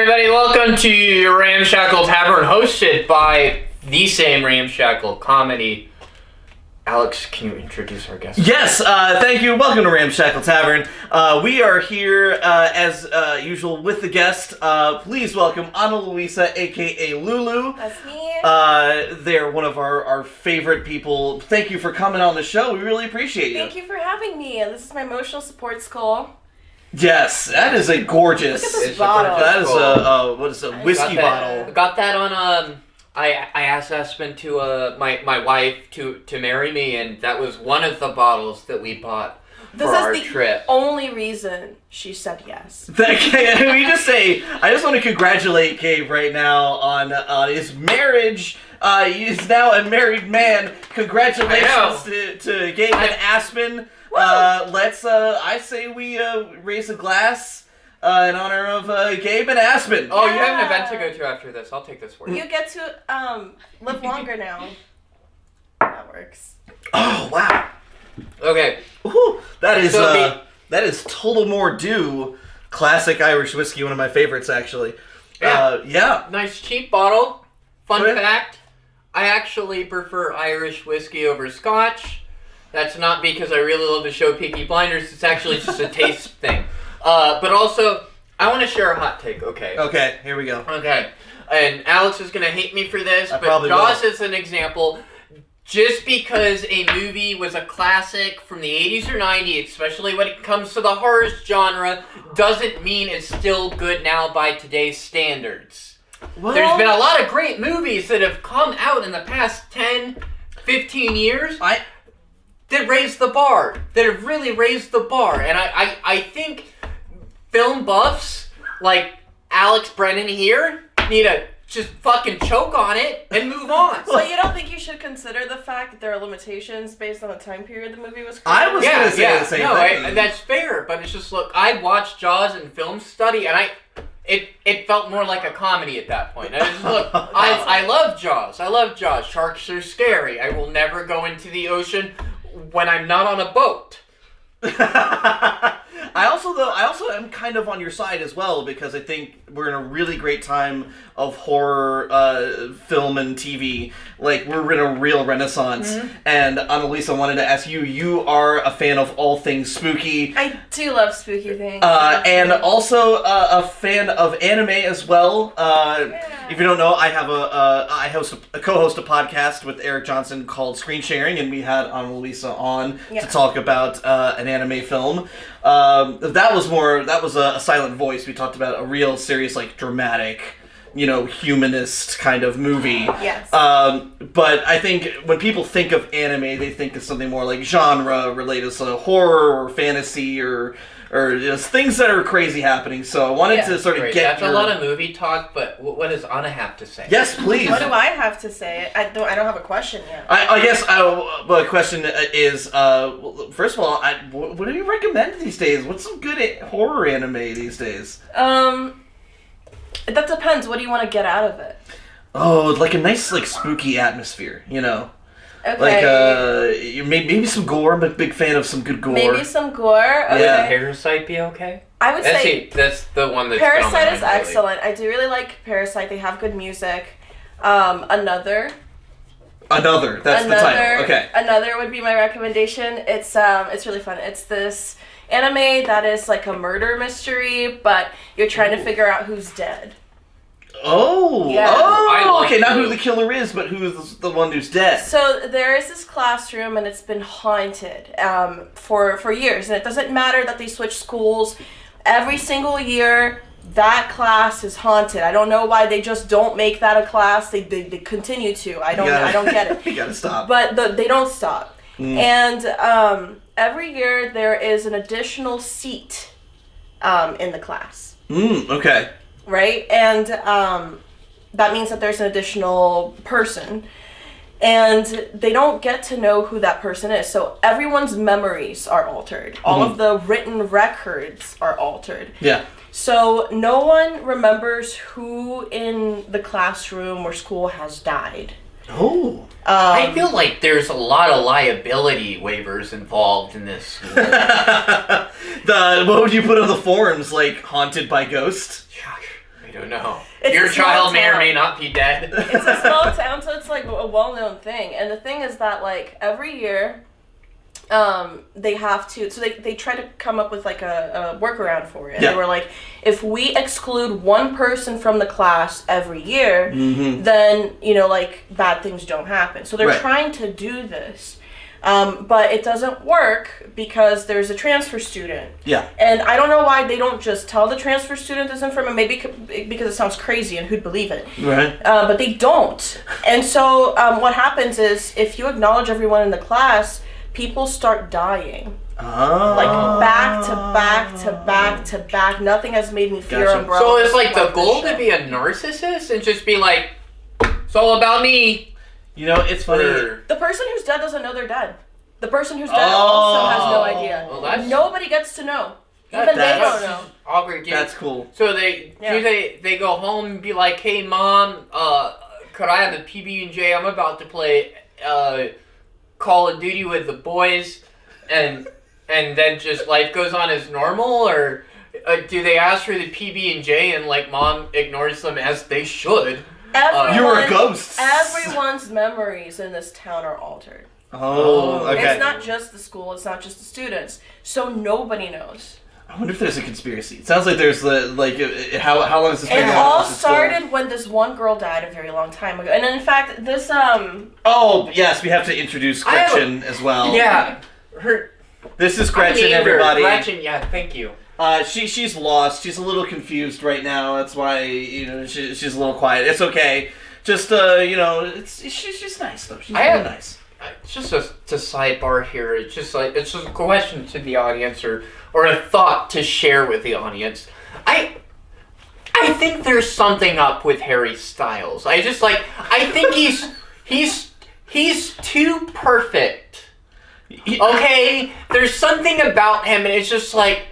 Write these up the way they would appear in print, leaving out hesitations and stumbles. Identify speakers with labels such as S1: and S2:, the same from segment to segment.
S1: everybody, welcome to Ramshackle Tavern, hosted by the same Ramshackle comedy. Alex, can you introduce our guest?
S2: Yes, thank you. Welcome to Ramshackle Tavern. We are here, as usual, with the guest. Please welcome Ana Luisa, a.k.a. Lulu.
S3: That's me.
S2: They're one of our favorite people. Thank you for coming on the show. We really appreciate you.
S3: Thank you for having me. This is my emotional support skull.
S2: Yes, that is a gorgeous...
S3: Look at this bottle.
S2: That is what is a whiskey bottle.
S1: Got that on, I asked Aspen to, my wife to marry me, and that was one of the bottles that we bought for our trip.
S3: This is the only reason she said yes.
S2: We just say, I just want to congratulate Gabe right now on his marriage. He's now a married man. Congratulations to Gabe and Aspen. I say we raise a glass in honor of Gabe and Aspen.
S1: Oh, you have an event to go to after this. I'll take this for you.
S3: You get to live longer now. That works.
S2: Oh, wow.
S1: Okay.
S2: Ooh, that is Tullamore Dew, classic Irish whiskey, one of my favorites, actually. Yeah.
S1: Nice cheap bottle. Fun fact, I actually prefer Irish whiskey over Scotch. That's not because I really love the show Peaky Blinders. It's actually just a taste thing. But also, I want to share a hot take, okay?
S2: Okay, here we go.
S1: Okay. And Alex is going to hate me for this, but Jaws is an example. Just because a movie was a classic from the 80s or 90s, especially when it comes to the horror genre, doesn't mean it's still good now by today's standards. Well, there's been a lot of great movies that have come out in the past 10, 15 years that raised the bar, that have really raised the bar. And I think film buffs like Alex Brennan here need to just fucking choke on it and move on.
S3: So you don't think you should consider the fact that there are limitations based on the time period the movie was created?
S2: I was going to say the same thing.
S1: That's fair, but it's just, look, I watched Jaws in film study, and it felt more like a comedy at that point. And I love Jaws. I love Jaws. Sharks are scary. I will never go into the ocean when I'm not on a boat.
S2: I also am kind of on your side as well, because I think we're in a really great time of horror film and TV. Like, we're in a real renaissance. Mm-hmm. And Annalisa, wanted to ask you, you are a fan of all things spooky.
S3: I do love spooky things.
S2: And also a fan of anime as well. If you don't know, I have I co-host a podcast with Eric Johnson called Screen Sharing, and we had Annalisa on to talk about an anime film. That was a silent voice. We talked about a real serious, like, dramatic, humanist kind of movie.
S3: Yes.
S2: But I think when people think of anime, they think of something more like genre related to horror or fantasy or just things that are crazy happening. So I wanted to sort of get
S1: That's a lot of movie talk, but what does Anna have to say?
S2: Yes, please.
S3: What do I have to say? I don't have a question yet.
S2: I guess the question is, first of all, what do you recommend these days? What's some good horror anime these days?
S3: That depends. What do you want to get out of it?
S2: Oh, like a nice, like, spooky atmosphere,
S3: Okay.
S2: Like, maybe some gore. I'm a big fan of some good gore.
S3: Maybe some gore. Okay.
S2: Yeah.
S1: Parasite be okay?
S3: I would say
S1: that's the one that's
S3: Parasite is excellent. I do really like Parasite. They have good music. Another. That's
S2: the title. Okay.
S3: Another would be my recommendation. It's really fun. It's this anime that is like a murder mystery, but you're trying to figure out who's dead.
S2: Oh,
S3: yeah.
S2: Okay, not who the killer is, but who's the one who's dead.
S3: So there is this classroom, and it's been haunted for years, and it doesn't matter that they switch schools. Every single year, that class is haunted. I don't know why they just don't make that a class. They continue to. I don't get it.
S2: You gotta stop.
S3: But they don't stop. And every year there is an additional seat in the class.
S2: Okay.
S3: Right? And that means that there's an additional person. And they don't get to know who that person is. So everyone's memories are altered. All of the written records are altered.
S2: Yeah.
S3: So no one remembers who in the classroom or school has died.
S2: Oh.
S1: I feel like there's a lot of liability waivers involved in this.
S2: What would you put on the forums? Like, haunted by ghosts?
S1: I no.
S3: It's
S1: Your
S3: a small
S1: child may or
S3: town.
S1: may not be dead.
S3: It's a small town, so it's like a well-known thing. And the thing is that like every year, they have to. So they try to come up with like a workaround for it. And they were like, if we exclude one person from the class every year, then like bad things don't happen. So they're trying to do this. But it doesn't work because there's a transfer student. Yeah. And I don't know why they don't just tell the transfer student this information. Maybe because it sounds crazy and who'd believe it. Right. But they don't. And so what happens is if you acknowledge everyone in the class, people start dying. Oh. Like back to back to back to back. Nothing has made me fear Umbrella.
S1: So it's like the goal to be a narcissist and just be like, it's all about me.
S2: It's funny.
S3: The person who's dead doesn't know they're dead. The person who's dead also has no idea. Well, nobody gets to know. Even they don't know.
S1: Awkward, dude.
S2: That's cool.
S1: So they go home and be like, hey, Mom, could I have a PB&J? I'm about to play Call of Duty with the boys. And then just life goes on as normal? Or do they ask for the PB&J and like Mom ignores them as they should?
S2: You were ghosts.
S3: Everyone's memories in this town are altered.
S2: Oh, okay.
S3: It's not just the school. It's not just the students. So nobody knows.
S2: I wonder if there's a conspiracy. It sounds like there's how long has this been?
S3: It all started when this one girl died a very long time ago. And in fact, this
S2: Oh yes, we have to introduce Gretchen as well.
S1: Yeah,
S2: This is Gretchen, everybody.
S1: Gretchen, yeah, thank you.
S2: She's lost. She's a little confused right now. That's why she's a little quiet. It's okay. Just she's nice though. She's really nice.
S1: Just to sidebar here. It's just a question to the audience or a thought to share with the audience. I think there's something up with Harry Styles. I think he's too perfect. Okay, there's something about him, and it's just like.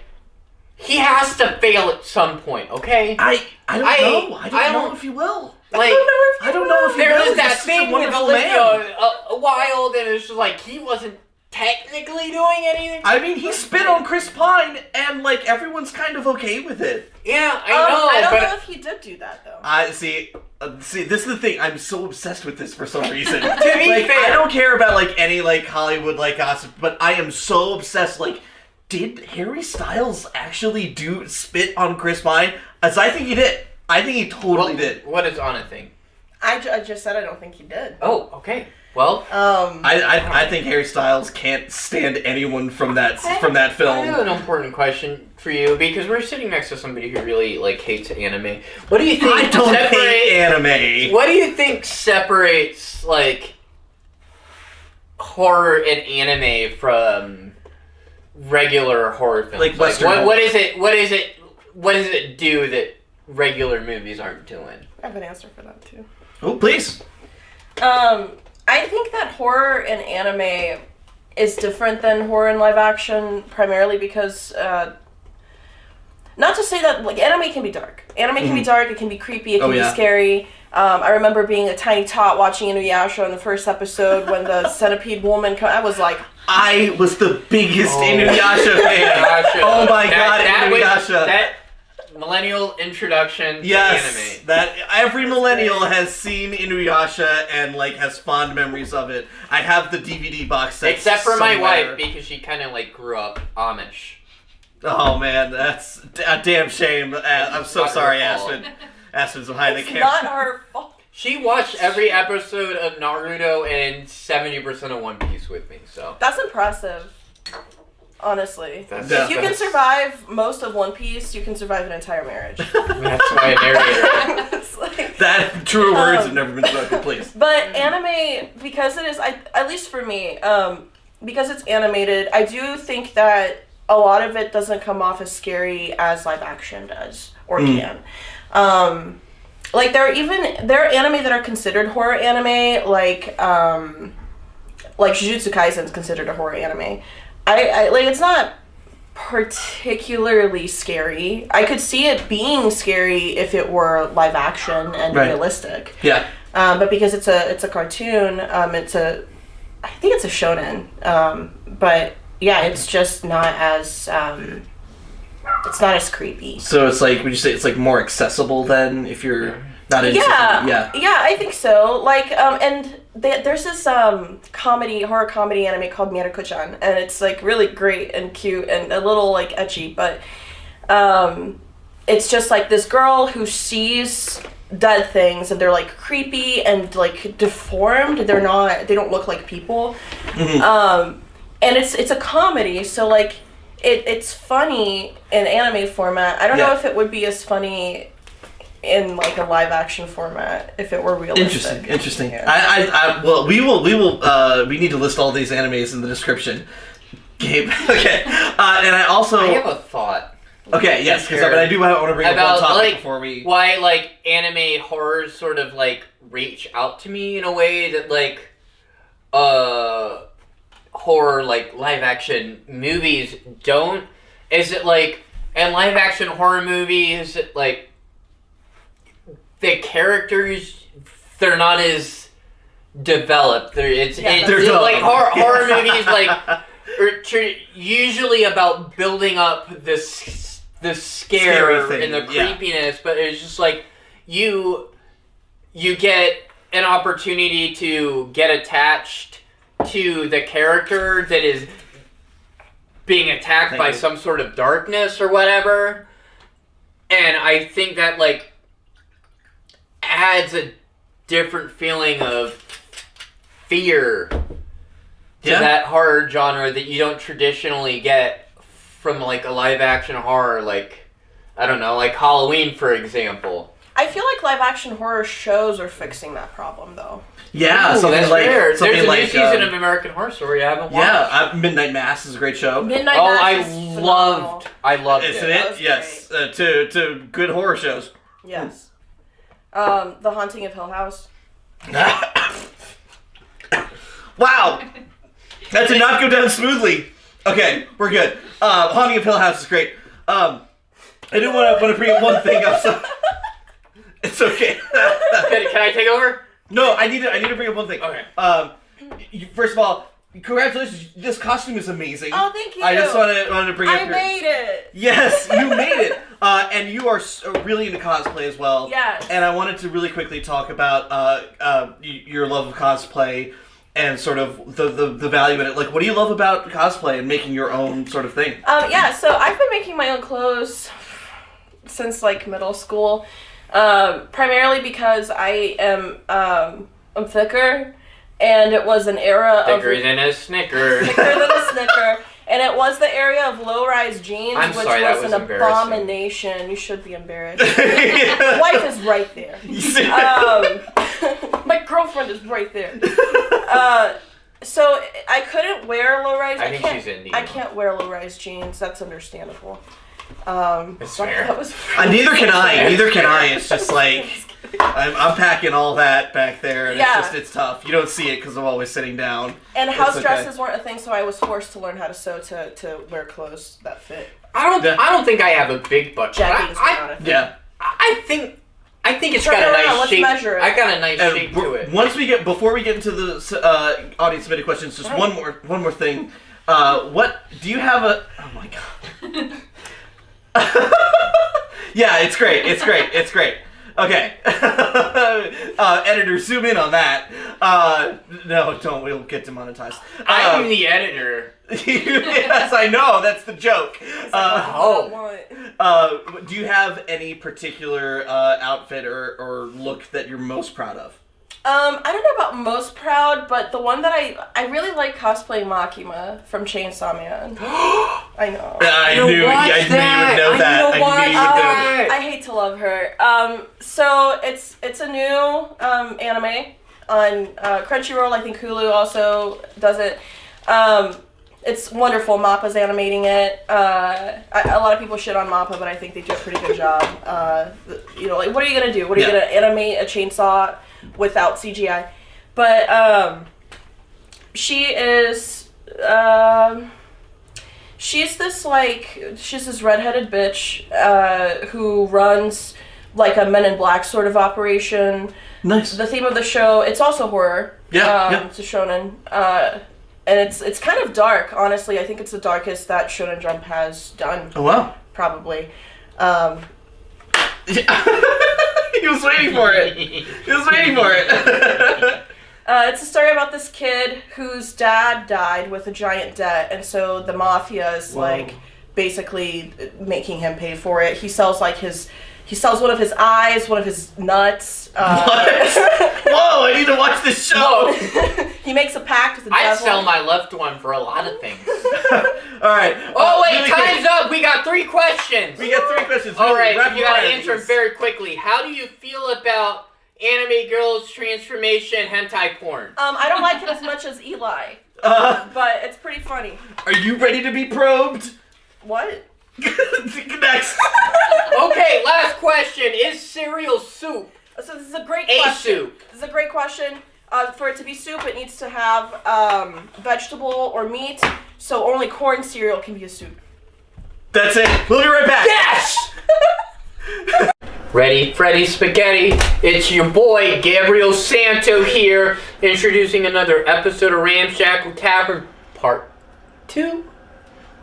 S1: He has to fail at some point, okay?
S2: I don't know. I don't know if he will.
S1: Like,
S2: I don't know if he will.
S1: There was that thing with Olivia Wilde, and it's just like he wasn't technically doing anything.
S2: I mean, he spit on Chris Pine, and like everyone's kind of okay with it.
S1: Yeah, I know.
S3: I don't know if he did do that though.
S2: I see. This is the thing. I'm so obsessed with this for some reason.
S1: To be fair,
S2: I don't care about like any like Hollywood like gossip, but I am so obsessed. Like. Did Harry Styles actually spit on Chris Pine? As I think he did. I think he totally did.
S1: What is on a thing?
S3: I just said I don't think he did.
S1: Oh, okay. Well,
S2: I think Harry Styles can't stand anyone from that film.
S1: I have an important question for you because we're sitting next to somebody who really like hates anime. What do you think?
S2: I don't hate anime.
S1: What do you think separates like horror and anime from regular horror films?
S2: Like Western.
S1: What is it do that regular movies aren't doing?
S3: I have an answer for that too.
S2: Oh, please.
S3: I think that horror in anime is different than horror in live action, primarily because not to say that like anime can be dark. Anime can be dark. It can be creepy. It can be scary. I remember being a tiny tot watching Inuyasha in the first episode when the centipede woman. I was like.
S2: I was the biggest Inuyasha fan. Oh my god, Inuyasha.
S1: That millennial introduction to anime.
S2: That every millennial has seen Inuyasha and like has fond memories of it. I have the DVD box set.
S1: Except for my wife because she kind of like grew up Amish.
S2: Oh man, that's a damn shame. I'm so sorry, Aspen. Aspen's behind the camera.
S3: It's not her fault.
S1: She watched every episode of Naruto and 70% of One Piece with me, so.
S3: That's impressive. Honestly. If you can survive most of One Piece, you can survive an entire marriage.
S1: That's why I
S3: narrator.
S2: That true words have never been spoken, please.
S3: But anime, because it is, at least for me, because it's animated, I do think that a lot of it doesn't come off as scary as live action does, or can. Like there are anime that are considered horror anime, like Jujutsu Kaisen is considered a horror anime. I like it's not particularly scary. I could see it being scary if it were live action and realistic.
S2: Yeah.
S3: But because it's a cartoon, I think it's a shonen. But yeah, it's just not as It's not as creepy.
S2: So it's like, would you say it's like more accessible then if you're not into
S3: yeah, I think so. Like, and there's this horror comedy anime called Mieruko-chan, and it's like really great and cute and a little like ecchi, but it's just like this girl who sees dead things and they're like creepy and like deformed. They don't look like people. Mm-hmm. And it's a comedy, so like it's funny in anime format. I don't know if it would be as funny in like a live action format if it were realistic.
S2: Interesting.
S3: Yeah.
S2: Well, we need to list all these animes in the description. Gabe. Okay. And I
S1: have a thought.
S2: Okay, yes, because I do want to bring up one topic
S1: like,
S2: before we...
S1: Why, like, anime horrors sort of, like, reach out to me in a way that, like, horror, like, live-action movies don't? Is it, like, in live-action horror movies, like, the characters, they're not as developed. They're like, horror movies, like, are usually about building up this scare
S2: thing,
S1: and the creepiness, but it's just like you get an opportunity to get attached to the character that is being attacked by some sort of darkness or whatever, and I think that like adds a different feeling of fear to that horror genre that you don't traditionally get from like a live action horror, like I don't know, like Halloween for example.
S3: I feel like live action horror shows are fixing that problem though.
S2: Yeah, something
S1: that's
S2: like
S1: fair.
S2: something
S1: There's a
S2: like
S1: new season of American Horror Story I haven't watched.
S2: Yeah, Midnight Mass is a great show.
S3: Midnight Mass is phenomenal.
S1: I loved
S2: Isn't
S1: it.
S2: it? Yes, to good horror shows.
S3: Yes. The Haunting of Hill House.
S2: Wow, that did not go down smoothly. Okay, we're good. Haunting of Hill House is great. I do want to bring up one thing up. So it's okay.
S1: Can I take over?
S2: No, I need to bring up one thing.
S1: Okay.
S2: First of all, congratulations. This costume is amazing.
S3: Oh, thank you.
S2: I just wanted to bring it up.
S3: I made it.
S2: Yes, you made it. And you are really into cosplay as well.
S3: Yes.
S2: And I wanted to really quickly talk about your love of cosplay and sort of the value in it. Like, what do you love about cosplay and making your own sort of thing?
S3: Yeah, so I've been making my own clothes since like middle school. Primarily because I am I'm thicker, and it was an era
S1: thicker than a Snicker.
S3: Thicker than a Snicker. And it was the area of low-rise jeans, which was an abomination. You should be embarrassed. Wife is right there. My girlfriend is right there. So I couldn't wear low-rise.
S1: I think she's Indian.
S3: I can't wear low-rise jeans. That's understandable.
S1: It's fair.
S2: Neither can I. Neither can I. It's just like I'm packing all that back there, and it's tough. You don't see it because I'm always sitting down.
S3: And house dresses weren't a thing, so I was forced to learn how to sew to wear clothes that fit.
S1: I don't think I have a big butt.
S3: Jacking's not a thing.
S2: Yeah.
S1: I think it's
S3: Turn
S1: got a
S3: around,
S1: nice
S3: let's
S1: shape.
S3: measure it.
S1: I got a nice shape to it.
S2: Before we get into the audience submitted questions, just one more thing. What do you have a? Oh my god. Yeah, it's great. Okay. Editor, zoom in on that. No, don't. We'll get demonetized.
S1: I'm the editor.
S2: Yes, I know. That's the joke. Do you have any particular outfit or look that you're most proud of?
S3: I don't know about most proud, but the one that I really like cosplaying Makima from Chainsaw Man. I know.
S2: I knew you would know that.
S3: I hate to love her. So it's a new anime on Crunchyroll. I think Hulu also does it. It's wonderful. Mappa's animating it. A lot of people shit on Mappa, but I think they do a pretty good job. Like, what are you gonna do? What are you gonna animate a chainsaw without CGI? But she is she's this redheaded bitch who runs like a Men in Black sort of operation.
S2: Nice.
S3: The theme of the show, it's also horror.
S2: Yeah.
S3: It's a shonen. And it's kind of dark, honestly. I think it's the darkest that Shonen Jump has done.
S2: Oh wow.
S3: probably.
S2: He was waiting for it. He was waiting for it.
S3: It's a story about this kid whose dad died with a giant debt, and so the mafia is like basically making him pay for it. He sells one of his eyes, one of his nuts.
S2: What? Whoa! I need to watch this show.
S3: He makes a pact with the devil.
S1: I'd sell my left one for a lot of things.
S2: All right.
S1: Oh wait, time's up. We got 3 questions.
S2: We got 3 questions.
S1: All right, you gotta answer them very quickly. How do you feel about anime girls transformation hentai porn?
S3: I don't like it as much as Eli, but it's pretty funny.
S2: Are you ready to be probed?
S3: What?
S2: Next.
S3: Okay,
S1: last question. Is cereal soup?
S3: So this is a great question.
S1: Soup.
S3: This is a great question. For it to be soup, it needs to have vegetable or meat. So only corn cereal can be a soup.
S2: That's it. We'll be right back.
S3: Yes!
S1: Ready, Freddy Spaghetti. It's your boy, Gabriel Santo here, introducing another episode of Ramshackle Tavern, Part 2.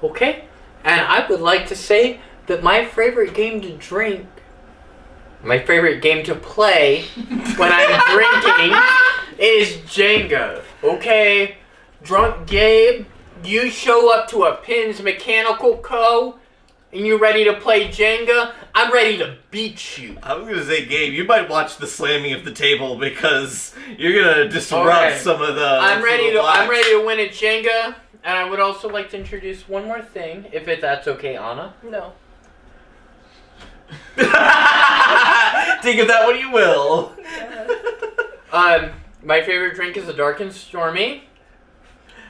S1: Okay? And I would like to say that my favorite game to drink, my favorite game to play when I'm drinking is Jenga. Okay? Drunk Gabe, you show up to a Pins Mechanical Co. and you're ready to play Jenga, I'm ready to beat you.
S2: I was going to say, Gabe, you might watch the slamming of the table because you're going to disrupt some of the...
S1: I'm ready to win at Jenga, and I would also like to introduce one more thing, if that's okay, Anna.
S3: No.
S2: Think of that what you will.
S1: My favorite drink is a Dark and Stormy.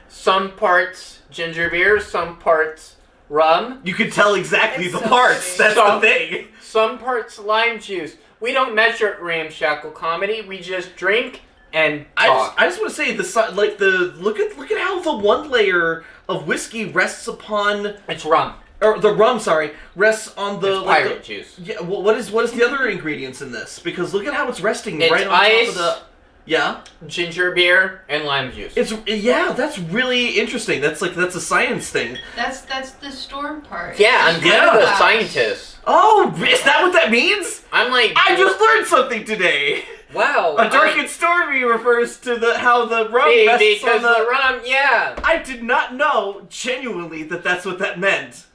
S1: Some parts ginger beer, some parts rum.
S2: You can tell exactly
S3: It's
S2: the
S3: so
S2: parts.
S3: sweet.
S2: That's the thing.
S1: Some parts lime juice. We don't measure at Ramshackle Comedy. We just drink and talk.
S2: I just want to say look at how the one layer of whiskey rests upon.
S1: It's rum.
S2: Or the rum, sorry, rests on the
S1: pirate juice.
S2: Yeah. What is the other ingredients in this? Because look at how it's resting
S1: It's
S2: right on
S1: ice,
S2: top of the. Yeah.
S1: Ginger beer and lime juice.
S2: That's really interesting. That's a science thing.
S4: That's the storm part.
S1: Yeah, I'm kind of a scientist.
S2: Oh, is that what that means?
S1: I
S2: just learned something today.
S1: Wow.
S2: A dark and stormy refers to how the rum rests on
S1: the rum. Yeah.
S2: I did not know genuinely that's what that meant.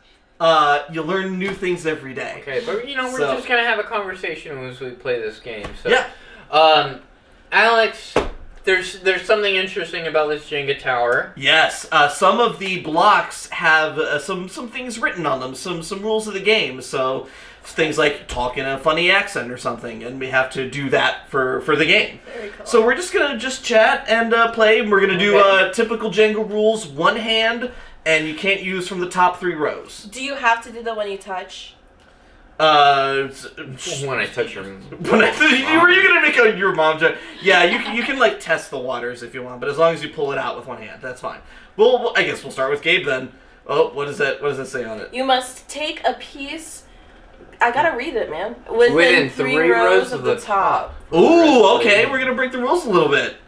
S2: You learn new things every day.
S1: Okay, but we're just gonna have a conversation as we play this game. So
S2: yeah.
S1: Alex, there's something interesting about this Jenga tower.
S2: Yes, some of the blocks have some things written on them, some rules of the game. So things like talk in a funny accent or something, and we have to do that for the game.
S3: Very cool.
S2: So we're just gonna chat and play. We're gonna do typical Jenga rules: one hand, and you can't use from the top 3 rows.
S3: Do you have to do that when you touch?
S1: When I touch your mom.
S2: Were you gonna make your mom joke? Yeah, you can like test the waters if you want, but as long as you pull it out with one hand, that's fine. Well, I guess we'll start with Gabe then. Oh, what does that say on it?
S3: You must take a piece. I gotta read it, man. Within 3 rows of the top.
S2: Ooh, okay. We're gonna break the rules a little bit.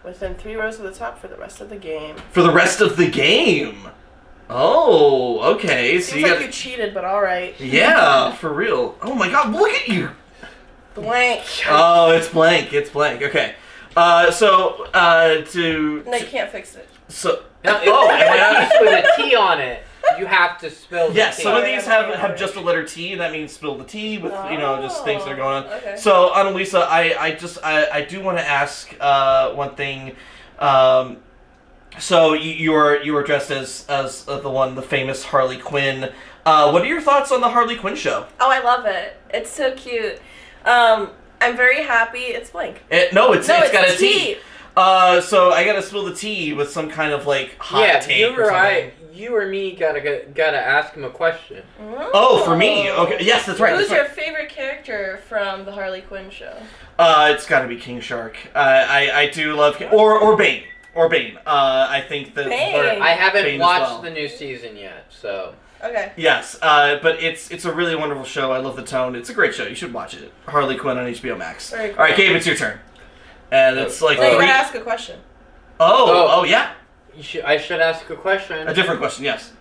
S3: Within 3 rows of the top for the rest of the game.
S2: For the rest of the game. Oh, okay. So
S3: Seems like you cheated, but all right.
S2: Yeah, for real. Oh my God, look at you.
S3: Blank.
S2: Oh, it's blank. It's blank. Okay.
S3: No, you can't fix it.
S2: So.
S1: No, a piece with a T on it. You have to spill the tea.
S2: Yes, some of these have just a letter T, and that means spill the tea with just things that are going on.
S3: Okay.
S2: So, Annalisa, I do want to ask one thing. So you were dressed as the famous Harley Quinn. What are your thoughts on the Harley Quinn show?
S3: Oh, I love it. It's so cute. I'm very happy. It's blank.
S2: It's got a T. So I gotta spill the tea with some kind of hot take or something.
S1: You or me gotta ask him a question.
S2: Oh, for me? Okay, yes, that's right.
S3: Who's your favorite character from the Harley Quinn show?
S2: It's gotta be King Shark. I do love or Bane. Or Bane. I think that
S3: Bane.
S1: I haven't
S2: Bane
S1: watched the new season yet, so.
S3: Okay.
S2: Yes, but it's a really wonderful show. I love the tone. It's a great show. You should watch it. Harley Quinn on HBO Max.
S3: Very cool.
S2: All right, Gabe, it's your turn. And it's like
S3: you gotta ask a question.
S2: Oh, yeah.
S1: I should ask a question.
S2: A different question, yes.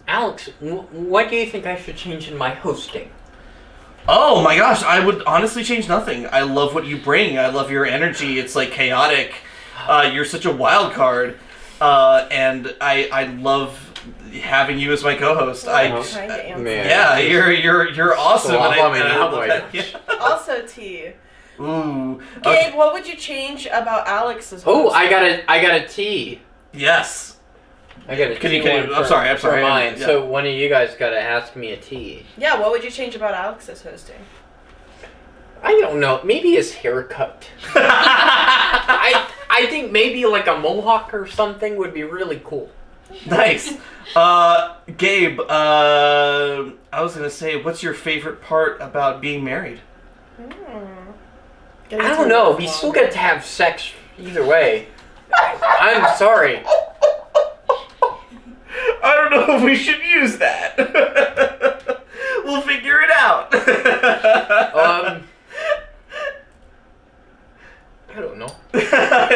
S1: Alex, what do you think I should change in my hosting?
S2: Oh my gosh, I would honestly change nothing. I love what you bring. I love your energy. It's like chaotic. You're such a wild card. And I love having you as my co-host. Yeah, you're awesome.
S1: So
S2: and I love that.
S3: Yeah. Also, T.
S2: Ooh.
S3: Gabe,
S2: Okay.
S3: what would you change about Alex's?
S1: Oh,
S3: hosting?
S1: I got a T.
S2: Yes.
S1: I got a
S2: Can
S1: T.
S2: you? I'm sorry.
S1: For mine.
S2: Yeah.
S1: So one of you guys got to ask me a T.
S3: Yeah, what would you change about Alex's hosting?
S1: I don't know. Maybe his haircut. I think maybe like a mohawk or something would be really cool.
S2: Nice. Gabe, I was gonna say, what's your favorite part about being married?
S1: I don't know. We still get to have sex either way. I'm sorry.
S2: I don't know if we should use that. We'll figure it out.
S1: I don't know.
S2: I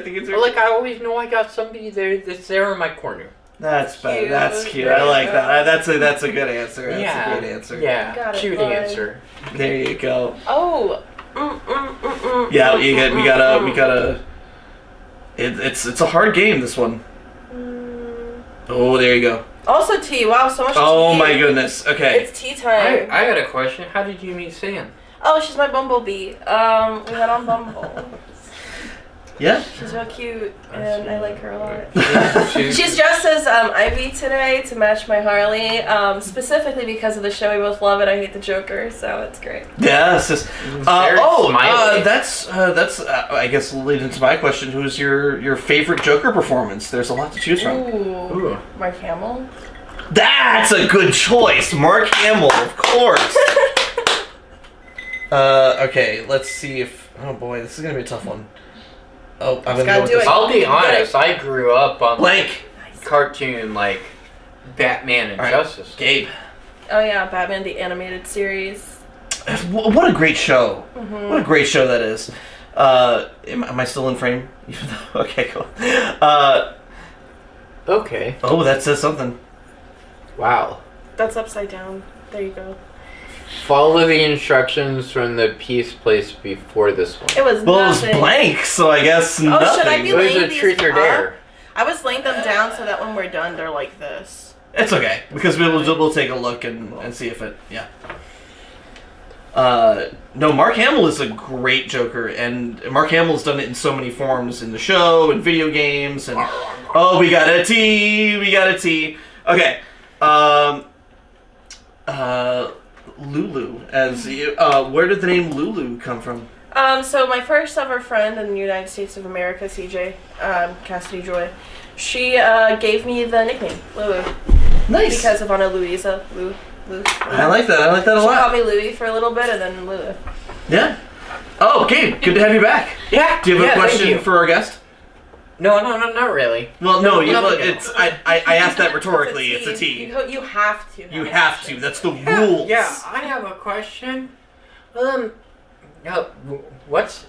S2: think it's
S1: like I always know I got somebody there that's there in my corner.
S2: That's better. That's cute. I like that. That's a good answer. That's a good answer.
S1: Yeah, cute answer.
S2: There you go.
S3: Oh.
S2: Yeah, we gotta. It's a hard game, this one. Oh, there you go.
S3: Also T. Wow, so much.
S2: Oh
S3: tea.
S2: my goodness. Okay.
S3: It's tea time.
S1: I got a question. How did you meet Sam?
S3: Oh, she's my bumblebee. We met on Bumble.
S2: Yeah.
S3: She's real cute, and I like her a lot.
S1: She's
S3: She's dressed as Ivy today to match my Harley, specifically because of the show. We both love it. I hate the Joker, so it's great.
S2: Yeah. It's just,
S1: smiley.
S2: that's I guess leading to my question. Who's your favorite Joker performance? There's a lot to choose from.
S1: Ooh.
S3: Mark Hamill.
S2: That's a good choice, Mark Hamill, of course. Okay, let's see if. Oh boy, this is gonna be a tough one. Oh, I'm gonna go with this.
S1: I'll be honest. I grew up on
S2: Blank.
S1: cartoon like Batman and Justice.
S2: Gabe.
S3: Oh yeah, Batman the animated series.
S2: What a great show! What a great show that is. Am I still in frame? Okay, cool.
S1: Okay.
S2: Oh, that says something.
S1: Wow.
S3: That's upside down. There you go.
S1: Follow the instructions from the piece placed before this one.
S3: It was
S2: Well, it was
S3: nothing.
S2: blank, so I guess nothing.
S3: should I be
S1: It was
S3: laying
S1: a
S3: these
S1: truth or
S3: up?
S1: dare.
S3: I was laying them down so that when we're done, they're like this.
S2: It's okay because we'll take a look and see if it no, Mark Hamill is a great Joker, and Mark Hamill's done it in so many forms in the show and video games. And oh, we got a T. Okay, Lulu. As where did the name Lulu come from?
S3: So my first ever friend in the United States of America, CJ, Cassidy Joy, she gave me the nickname Lulu.
S2: Nice.
S3: Because of Ana Luisa. Lou.
S2: I like that. I like that a
S3: She
S2: lot.
S3: called me Louie for a little bit, and then Lulu.
S2: Yeah. Oh, okay. Good to have you back.
S1: Yeah.
S2: Do you have a
S1: thank
S2: question
S1: you.
S2: for our guest?
S1: No, not really.
S2: Well, no.
S1: Nothing.
S2: I asked that rhetorically. It's a T.
S3: You have to.
S2: You have to. That's the rules.
S1: Yeah, I have a question. What's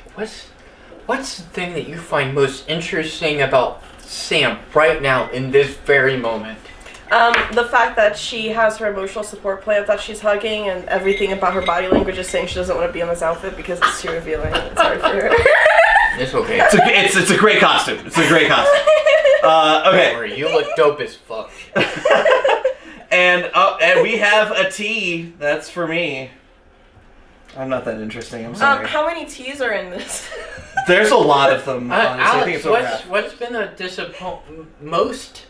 S1: the thing that you find most interesting about Sam right now in this very moment?
S3: The fact that she has her emotional support plant that she's hugging, and everything about her body language is saying she doesn't want to be in this outfit because it's too revealing. It's hard for her.
S1: It's okay.
S2: It's a great costume. It's a great costume. Okay.
S1: Don't worry, you look dope as fuck.
S2: And we have a T. That's for me. I'm not that interesting. I'm sorry.
S3: How many T's are in this?
S2: There's a lot of them. Honestly. I think
S1: Alex,
S2: it's over half.
S1: what's been the most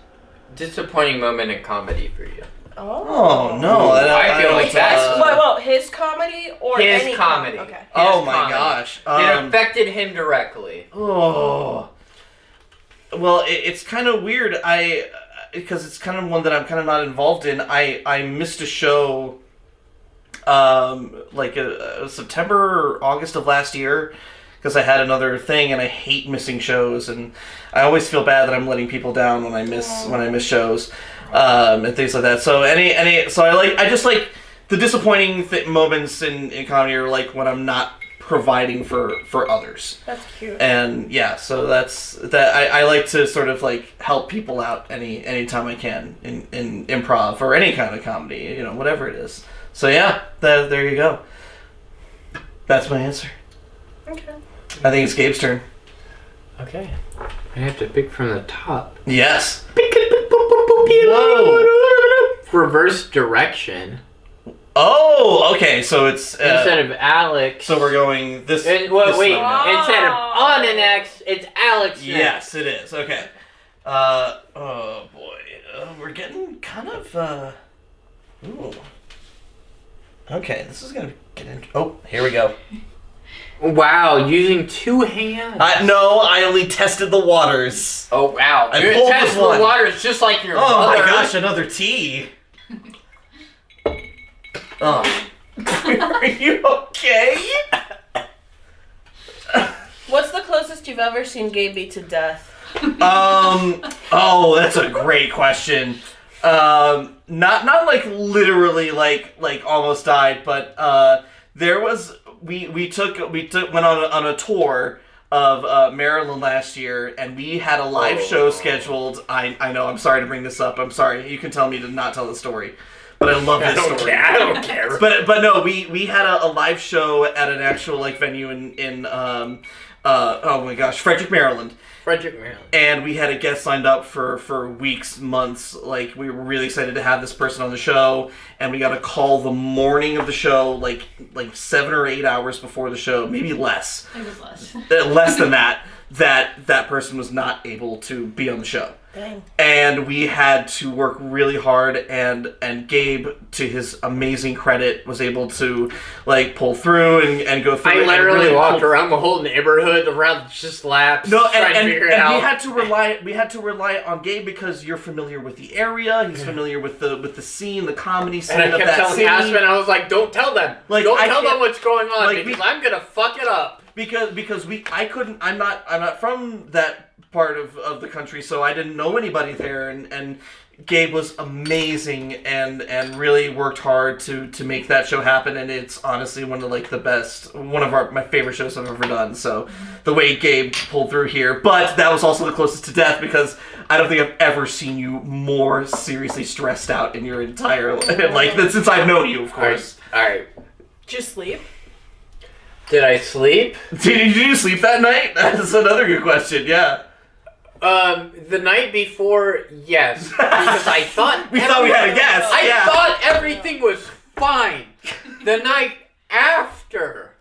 S1: disappointing moment in comedy for you?
S2: Oh no!
S1: I feel like that's
S3: Well, his comedy or
S1: his
S3: any
S1: comedy.
S3: Okay.
S2: Oh
S1: His
S2: my
S1: comedy.
S2: gosh!
S1: It affected him directly.
S2: Oh. Well, it's kind of weird. Because it's kind of one that I'm kind of not involved in. I missed a show. September or August of last year. Because I had another thing, and I hate missing shows, and I always feel bad that I'm letting people down when I miss shows, and things like that. So I just like the disappointing moments in comedy are like when I'm not providing for others.
S3: That's cute.
S2: And yeah, so that's that. I like to sort of like help people out anytime I can in improv or any kind of comedy, whatever it is. So yeah, there you go. That's my answer.
S3: Okay.
S2: I think it's Gabe's turn.
S1: Okay. I have to pick from the top.
S2: Yes.
S1: Whoa. Reverse direction.
S2: Oh, okay. So it's
S1: instead of Alex.
S2: So we're going this.
S1: Wait.
S2: This
S1: Instead of on an X, it's Alex. Next.
S2: Yes, it is. Okay. Oh boy, we're getting kind of. Ooh. Okay, this is gonna get into. Oh, here we go.
S1: Wow, using 2 hands.
S2: No, I only tested the waters.
S1: Oh wow,
S2: I
S1: you
S2: pulled
S1: test the waters just like your mother.
S2: Oh my gosh, another tea. Oh. Are you okay?
S3: What's the closest you've ever seen Gabe beat to death?
S2: Oh, that's a great question. Not like literally like almost died, but there was we went on a tour of Maryland last year, and we had a live show scheduled. I know, I'm sorry to bring this up. I'm sorry. You can tell me to not tell the story. But I love this story.
S1: I don't care.
S2: But no, we had a live show at an actual like venue in oh my gosh, Frederick, Maryland. And we had a guest lined up for weeks, months. Like, we were really excited to have this person on the show, and we got a call the morning of the show, like 7 or 8 hours before the show, maybe less.
S4: It was less.
S2: Less than that person was not able to be on the show.
S3: Dang.
S2: And we had to work really hard, and Gabe, to his amazing credit, was able to like pull through and go through.
S1: I literally walked around the whole neighborhood around just laps.
S2: No,
S1: trying to figure it out.
S2: we had to rely on Gabe because you're familiar with the area. He's familiar with the scene, the comedy scene
S1: and I kept telling Aspen, I was like, "Don't tell them. Don't tell them what's going on because I'm gonna fuck it up."
S2: Because I'm not from that part of the country, so I didn't know anybody there, and Gabe was amazing and really worked hard to make that show happen, and it's honestly one of like the best, one of my favorite shows I've ever done. So the way Gabe pulled through here, but that was also the closest to death because I don't think I've ever seen you more seriously stressed out in your entire like since I've known you, of course.
S1: All right.
S3: Did you sleep?
S1: Did I sleep?
S2: Did you sleep that night? That's another good question. Yeah.
S1: The night before, yes, because I thought
S2: we had a guess.
S1: I thought everything was fine. The night after,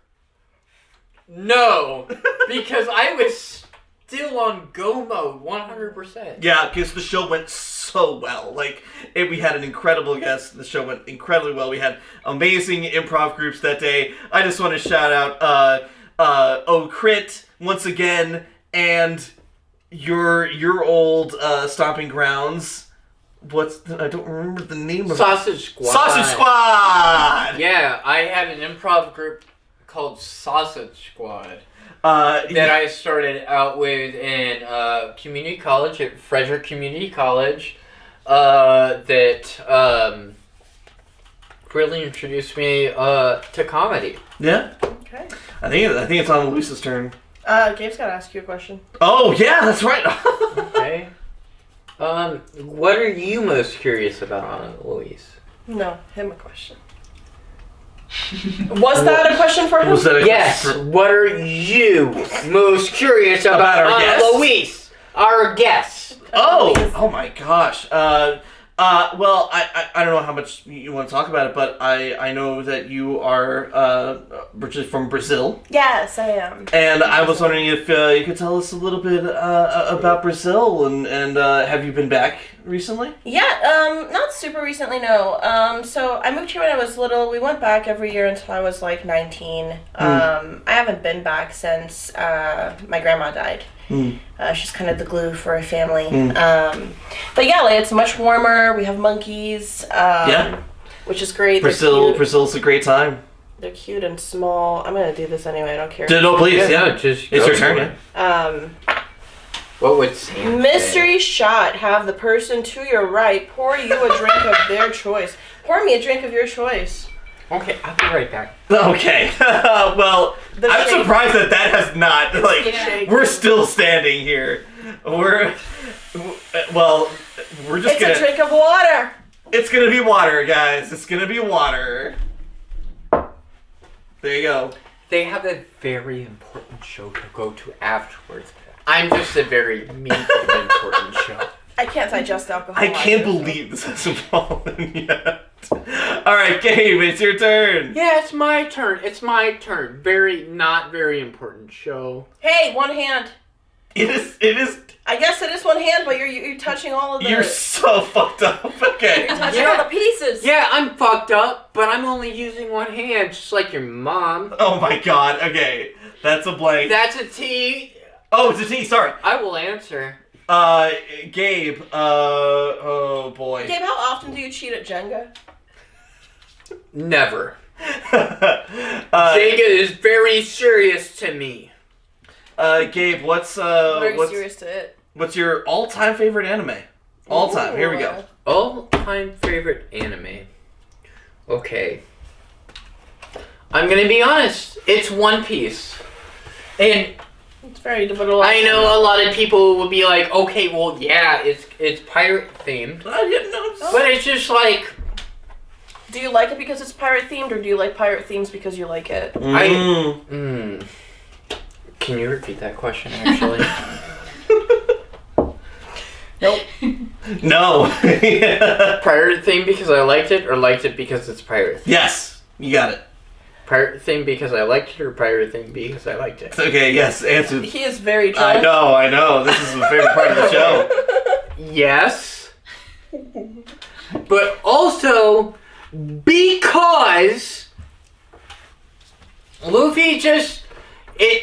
S1: no, because I was still on go mode, 100%.
S2: Yeah, because the show went so well. Like, we had an incredible guest. The show went incredibly well. We had amazing improv groups that day. I just want to shout out Crit once again, and your old stomping grounds. I don't remember the name of
S1: Sausage Squad.
S2: Sausage Squad!
S1: Yeah, I had an improv group called Sausage Squad. That I started out with in community college at Frederick Community College. That really introduced me to comedy.
S2: Yeah.
S3: Okay.
S2: I think it's on Luisa's turn.
S3: Gabe's gotta ask you a question.
S2: Oh yeah, that's right.
S1: Okay. What are you most curious about, Luis?
S3: No, him a question. Was that a question for him?
S2: Was that a
S1: yes.
S2: question
S1: What are you most curious about
S2: our guest?
S1: Luis, our guest?
S2: Oh my gosh. Well, I don't know how much you want to talk about it, but I know that you are from Brazil.
S3: Yes, I am.
S2: And I was wondering if you could tell us a little bit about Brazil, and have you been back recently?
S3: Yeah, not super recently, no. So I moved here when I was little. We went back every year until I was like 19. I haven't been back since my grandma died. She's kind of the glue for a family. But yeah, like, it's much warmer. We have monkeys, which is great.
S2: Brazil's a great time.
S3: They're cute and small. I'm gonna do this anyway. I don't care.
S2: No, please. Yeah,
S1: just
S2: it's your turn.
S1: What would Sam
S3: mystery shot. Have the person to your right pour you a drink of their choice. Pour me a drink of your choice.
S1: Okay, I'll be right back.
S2: Okay. Well, I'm
S3: shaking.
S2: surprised that has not, like,
S3: shaking.
S2: we're still standing here. We're just
S3: It's
S2: gonna...
S3: a drink of water.
S2: It's gonna be water, guys. It's gonna be water. There you go.
S1: They have a very important show to go to afterwards. I'm just a very medium important show.
S3: I can't digest alcohol.
S2: I can't
S3: either, so.
S2: believe this hasn't fallen yet. Alright, Gabe, it's your turn.
S1: Yeah, it's my turn. It's my turn. Not very important show.
S3: Hey, one hand.
S2: It is.
S3: I guess it is one hand, but you're touching all of the.
S2: You're so fucked up. Okay.
S3: You're touching all the pieces.
S1: Yeah, I'm fucked up, but I'm only using one hand, just like your mom.
S2: Oh my god, okay. That's a blank.
S1: That's a T.
S2: Oh, it's a T, sorry.
S1: I will answer.
S2: Gabe, oh boy.
S3: Gabe, how often do you cheat at Jenga?
S1: Never. Jenga is very serious to me.
S2: Gabe, what's
S3: Serious to it.
S2: what's your all-time favorite anime? All-time, here we go.
S1: All-time favorite anime. Okay. I'm gonna be honest. It's One Piece. And
S3: It's very difficult.
S1: I know a lot of people will be like, okay, well, yeah, it's pirate themed.
S2: I didn't know.
S1: But it's just like...
S3: Do you like it because it's pirate themed, or do you like pirate themes because you like it?
S1: Can you repeat that question, actually?
S3: Nope.
S2: No.
S1: Pirate theme because I liked it, or liked it because it's pirate theme?
S2: Yes, you got it.
S1: Pirate theme because I liked it, or pirate theme because I liked it?
S2: Okay, yes, answer.
S3: He is very drunk.
S2: I know. This is my favorite part of the show.
S1: Yes. But also, because Luffy just...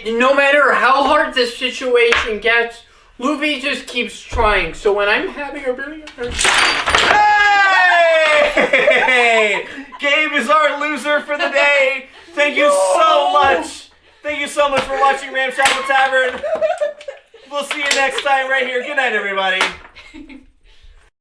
S1: no matter how hard the situation gets, Luffy just keeps trying. So when I'm having a really...
S2: Hey! Gabe is our loser for the day. Thank you so much. Thank you so much for watching Ramshackle Tavern. We'll see you next time right here. Good night, everybody.